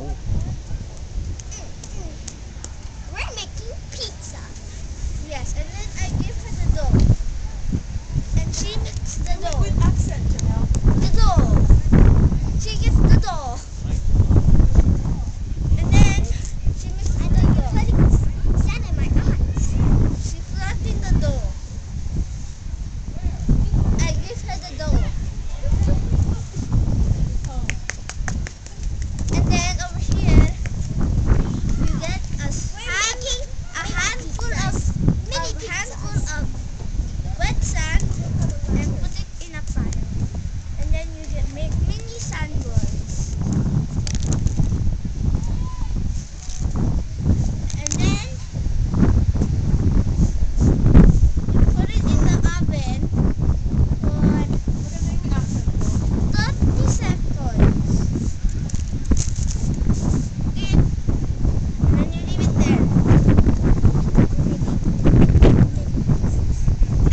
Oh. We're making pizza. Yes, and then I give her the dough. And she makes the dough. With accent, Janelle. The dough. She gets the dough. And then she makes the dough. Sand in my eyes. She's flapping the dough. I give her the dough. And then over here, you get a handful of wet sand and put it in a pan. And then you make mini sandballs. And then you put it in the oven for 30 seconds. And then you leave it there.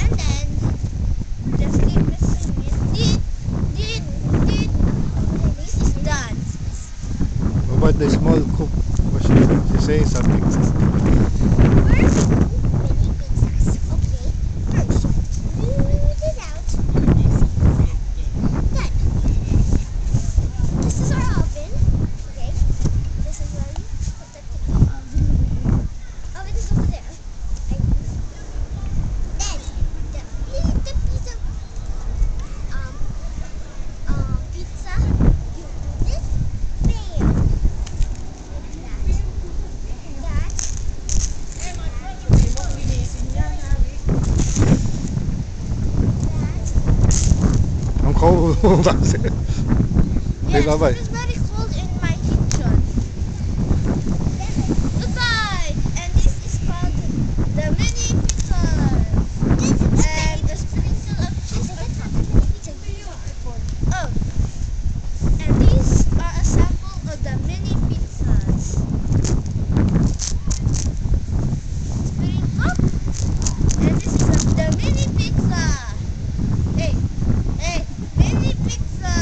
And then just keep mixing it. This is done. What about the small cook? Was she saying something? First, mini pizzas. Okay. First, move it out. Then, this is our oven. Okay. This is where you put the oven is over there. Then, the piece of pizza. You do this. Bam. Ang cold. Okay, Yes, bye-bye. it is very cold in my kitchen. Goodbye! And this is called the mini pizza. And the sprinkle of cheese on top. Oh, and these are a sample of the mini pizzas. Spring up. And this is the mini pizza. Hey, hey, mini pizza.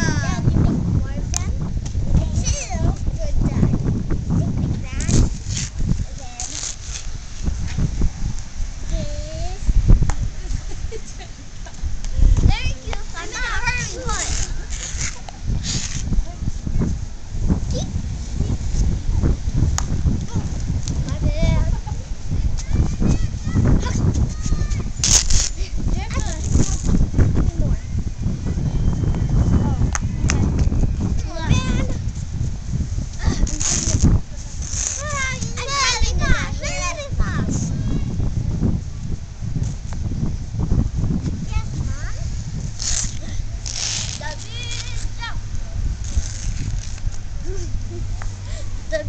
The